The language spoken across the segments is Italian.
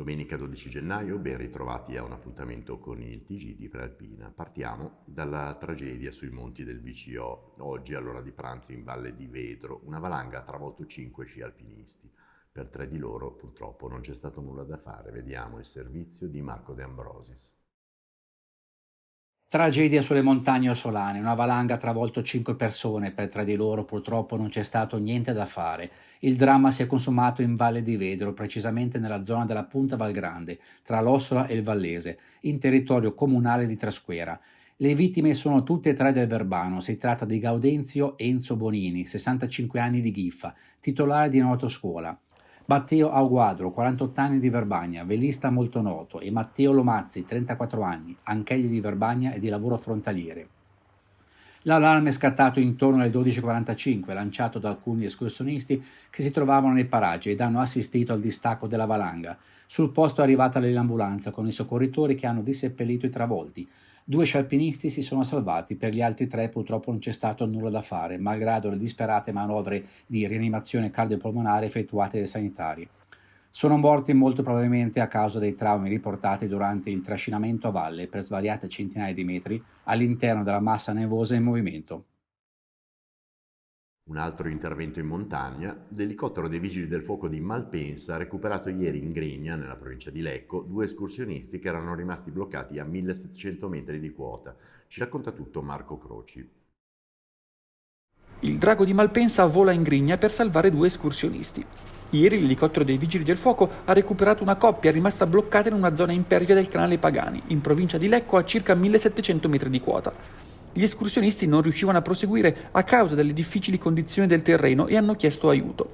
Domenica 12 gennaio, ben ritrovati a un appuntamento con il TG di Prealpina. Partiamo dalla tragedia sui monti del VCO. Oggi, all'ora di pranzo in Valle di Vedro, una valanga ha travolto 5 sci alpinisti. Per 3 di loro, purtroppo, non c'è stato nulla da fare. Vediamo il servizio di Marco De Ambrosis. Tragedia sulle montagne Ossolane, una valanga ha travolto 5 persone, per 3 di loro purtroppo non c'è stato niente da fare. Il dramma si è consumato in Valle di Vedro, precisamente nella zona della Punta Valgrande, tra l'Ossola e il Vallese, in territorio comunale di Trasquera. Le vittime sono tutte e tre del Verbano, si tratta di Gaudenzio Enzo Bonini, 65 anni di Ghiffa, titolare di un'autoscuola. Matteo Auguadro, 48 anni di Verbagna, velista molto noto, e Matteo Lomazzi, 34 anni, anch'egli di Verbagna e di lavoro frontaliere. L'allarme è scattato intorno alle 12.45, lanciato da alcuni escursionisti che si trovavano nei paraggi ed hanno assistito al distacco della valanga. Sul posto è arrivata l'ambulanza con i soccorritori che hanno disseppellito i travolti. 2 scialpinisti si sono salvati, per gli altri 3 purtroppo non c'è stato nulla da fare, malgrado le disperate manovre di rianimazione cardiopolmonare effettuate dai sanitari. Sono morti molto probabilmente a causa dei traumi riportati durante il trascinamento a valle per svariate centinaia di metri all'interno della massa nevosa in movimento. Un altro intervento in montagna, l'elicottero dei Vigili del Fuoco di Malpensa ha recuperato ieri in Gregna, nella provincia di Lecco, 2 escursionisti che erano rimasti bloccati a 1700 metri di quota. Ci racconta tutto Marco Croci. Il drago di Malpensa vola in Grigna per salvare 2 escursionisti. Ieri l'elicottero dei Vigili del Fuoco ha recuperato una coppia rimasta bloccata in una zona impervia del canale Pagani, in provincia di Lecco, a circa 1700 metri di quota. Gli escursionisti non riuscivano a proseguire a causa delle difficili condizioni del terreno e hanno chiesto aiuto.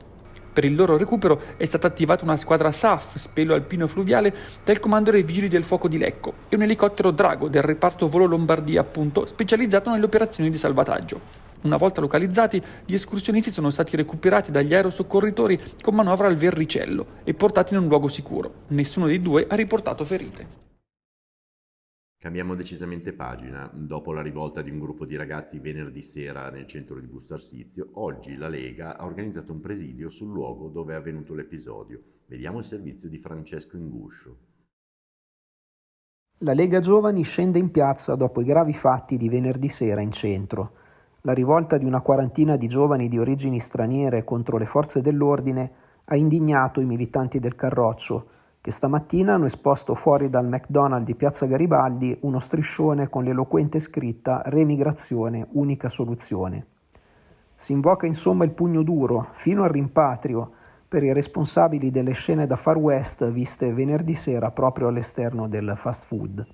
Per il loro recupero è stata attivata una squadra SAF, Spelo Alpino Fluviale, del Comando dei Vigili del Fuoco di Lecco e un elicottero Drago del reparto Volo Lombardia, appunto, specializzato nelle operazioni di salvataggio. Una volta localizzati, gli escursionisti sono stati recuperati dagli aerosoccorritori con manovra al Verricello e portati in un luogo sicuro. Nessuno dei 2 ha riportato ferite. Cambiamo decisamente pagina. Dopo la rivolta di un gruppo di ragazzi venerdì sera nel centro di Busto Arsizio, oggi la Lega ha organizzato un presidio sul luogo dove è avvenuto l'episodio. Vediamo il servizio di Francesco Inguscio. La Lega Giovani scende in piazza dopo i gravi fatti di venerdì sera in centro. La rivolta di una quarantina di giovani di origini straniere contro le forze dell'ordine ha indignato i militanti del Carroccio, che stamattina hanno esposto fuori dal McDonald's di Piazza Garibaldi uno striscione con l'eloquente scritta «Remigrazione, unica soluzione». Si invoca insomma il pugno duro, fino al rimpatrio, per i responsabili delle scene da Far West viste venerdì sera proprio all'esterno del fast food.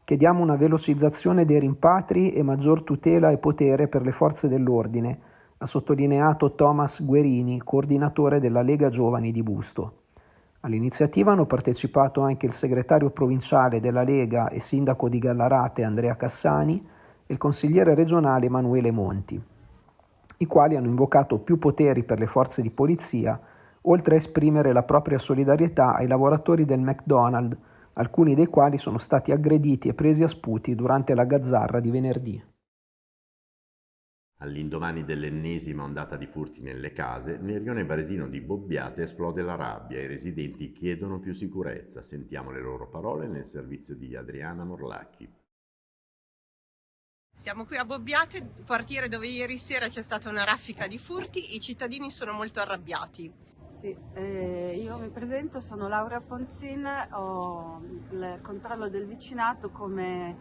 Chiediamo una velocizzazione dei rimpatri e maggior tutela e potere per le forze dell'ordine, ha sottolineato Thomas Guerini, coordinatore della Lega Giovani di Busto. All'iniziativa hanno partecipato anche il segretario provinciale della Lega e sindaco di Gallarate Andrea Cassani e il consigliere regionale Emanuele Monti, i quali hanno invocato più poteri per le forze di polizia, oltre a esprimere la propria solidarietà ai lavoratori del McDonald's, alcuni dei quali sono stati aggrediti e presi a sputi durante la gazzarra di venerdì. All'indomani dell'ennesima ondata di furti nelle case, nel rione varesino di Bobbiate esplode la rabbia e i residenti chiedono più sicurezza. Sentiamo le loro parole nel servizio di Adriana Morlacchi. Siamo qui a Bobbiate, quartiere dove ieri sera c'è stata una raffica di furti, i cittadini sono molto arrabbiati. Sì, io mi presento, sono Laura Ponzin, ho il controllo del vicinato come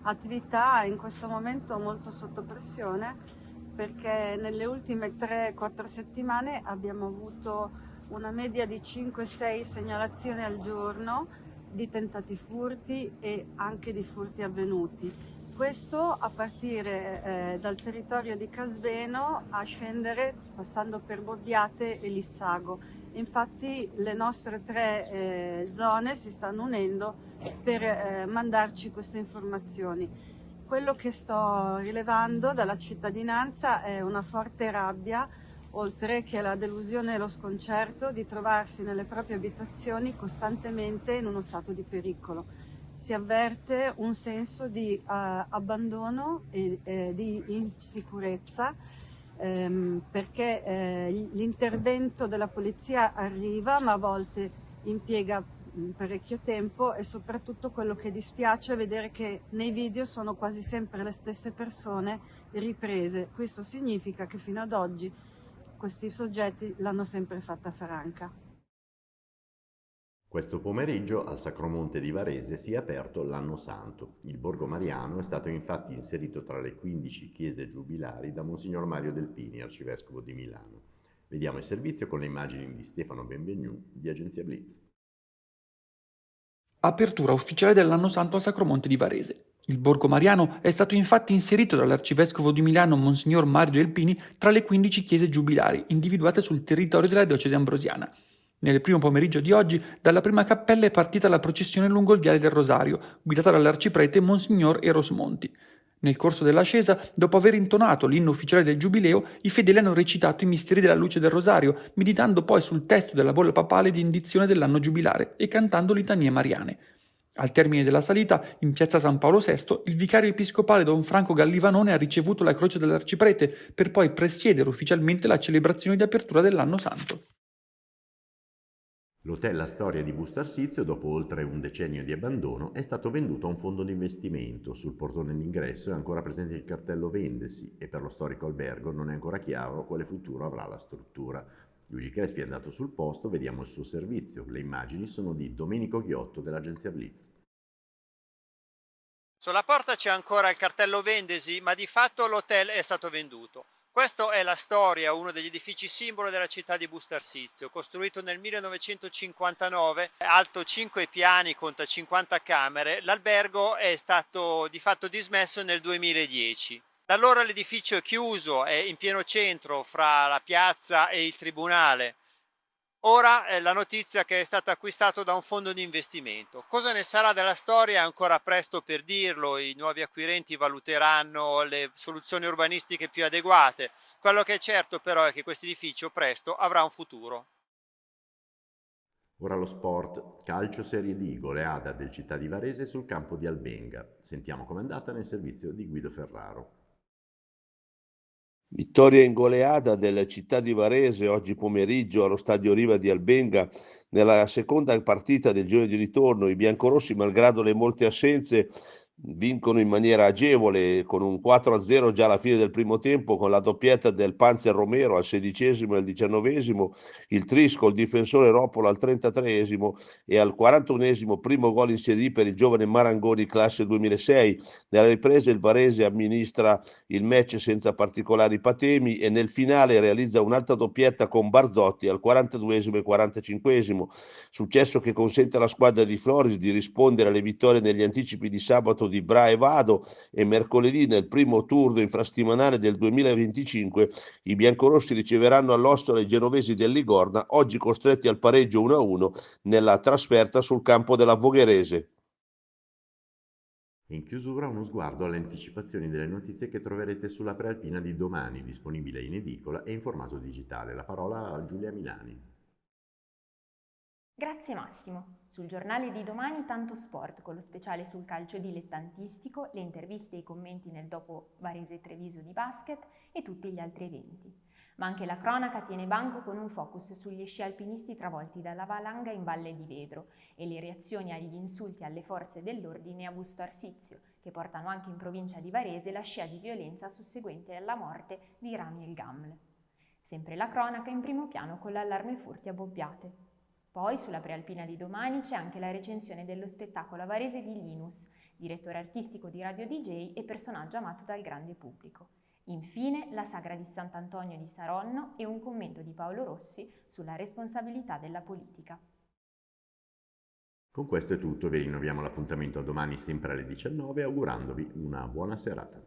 attività in questo momento molto sotto pressione, perché nelle ultime 3-4 settimane abbiamo avuto una media di 5-6 segnalazioni al giorno di tentati furti e anche di furti avvenuti. Questo a partire dal territorio di Casbeno a scendere passando per Bobbiate e Lissago. Infatti le nostre 3 zone si stanno unendo per mandarci queste informazioni. Quello che sto rilevando dalla cittadinanza è una forte rabbia, oltre che la delusione e lo sconcerto di trovarsi nelle proprie abitazioni costantemente in uno stato di pericolo. Si avverte un senso di abbandono e di insicurezza, perché l'intervento della polizia arriva, ma a volte impiega parecchio tempo, e soprattutto quello che dispiace è vedere che nei video sono quasi sempre le stesse persone riprese. Questo significa che fino ad oggi questi soggetti l'hanno sempre fatta franca. Questo pomeriggio al Sacromonte di Varese si è aperto l'Anno Santo. Il Borgo Mariano è stato infatti inserito tra le 15 chiese giubilari da Monsignor Mario Delpini, arcivescovo di Milano. Vediamo il servizio con le immagini di Stefano Benvenu di Agenzia Blitz. Apertura ufficiale dell'Anno Santo a Sacromonte di Varese. Il Borgo Mariano è stato infatti inserito dall'arcivescovo di Milano Monsignor Mario Delpini tra le 15 chiese giubilari individuate sul territorio della diocesi ambrosiana. Nel primo pomeriggio di oggi, dalla prima cappella è partita la processione lungo il Viale del Rosario, guidata dall'arciprete Monsignor Eros Monti. Nel corso dell'ascesa, dopo aver intonato l'inno ufficiale del Giubileo, i fedeli hanno recitato i misteri della luce del Rosario, meditando poi sul testo della bolla papale di indizione dell'anno giubilare e cantando litanie mariane. Al termine della salita, in piazza San Paolo VI, il vicario episcopale Don Franco Gallivanone ha ricevuto la croce dell'arciprete per poi presiedere ufficialmente la celebrazione di apertura dell'Anno Santo. L'hotel La Storia di Busto Arsizio, dopo oltre un decennio di abbandono, è stato venduto a un fondo di investimento. Sul portone d'ingresso è ancora presente il cartello Vendesi e per lo storico albergo non è ancora chiaro quale futuro avrà la struttura. Luigi Crespi è andato sul posto, vediamo il suo servizio. Le immagini sono di Domenico Ghiotto dell'agenzia Blitz. Sulla porta c'è ancora il cartello Vendesi, ma di fatto l'hotel è stato venduto. Questo è La Storia, uno degli edifici simbolo della città di Busto Arsizio, costruito nel 1959, alto 5 piani, conta 50 camere. L'albergo è stato di fatto dismesso nel 2010. Da allora l'edificio è chiuso, è in pieno centro fra la piazza e il tribunale. Ora è la notizia che è stato acquistato da un fondo di investimento. Cosa ne sarà della storia è ancora presto per dirlo, i nuovi acquirenti valuteranno le soluzioni urbanistiche più adeguate. Quello che è certo però è che questo edificio presto avrà un futuro. Ora lo sport, calcio Serie D, goleada del Città di Varese sul campo di Albenga. Sentiamo com'è andata nel servizio di Guido Ferraro. Vittoria ingoleata del Città di Varese oggi pomeriggio allo Stadio Riva di Albenga nella seconda partita del girone di ritorno. I biancorossi, malgrado le molte assenze, vincono in maniera agevole con un 4-0 già alla fine del primo tempo, con la doppietta del Panzer Romero al 16° e al 19°, il tris col difensore Ropolo al 33° e al 41° primo gol in Serie D per il giovane Marangoni classe 2006. Nella ripresa il Varese amministra il match senza particolari patemi e nel finale realizza un'altra doppietta con Barzotti al 42° e 45°, successo che consente alla squadra di Floris di rispondere alle vittorie negli anticipi di sabato di Bra e Vado, e mercoledì nel primo turno infrasettimanale del 2025 i biancorossi riceveranno all'Ostola i genovesi del Ligorna, oggi costretti al pareggio 1-1 nella trasferta sul campo della Vogherese. In chiusura uno sguardo alle anticipazioni delle notizie che troverete sulla Prealpina di domani, disponibile in edicola e in formato digitale. La parola a Giulia Milani. Grazie Massimo. Sul giornale di domani tanto sport, con lo speciale sul calcio dilettantistico, le interviste e i commenti nel dopo Varese-Treviso di basket e tutti gli altri eventi. Ma anche la cronaca tiene banco con un focus sugli sci alpinisti travolti dalla valanga in Valle di Vedro e le reazioni agli insulti alle forze dell'ordine a Busto Arsizio, che portano anche in provincia di Varese la scia di violenza susseguente alla morte di Rami El Gaml. Sempre la cronaca in primo piano con l'allarme furti a Bobbiate. Poi sulla Prealpina di domani c'è anche la recensione dello spettacolo a Varese di Linus, direttore artistico di Radio DJ e personaggio amato dal grande pubblico. Infine la sagra di Sant'Antonio di Saronno e un commento di Paolo Rossi sulla responsabilità della politica. Con questo è tutto, vi rinnoviamo l'appuntamento a domani sempre alle 19, augurandovi una buona serata.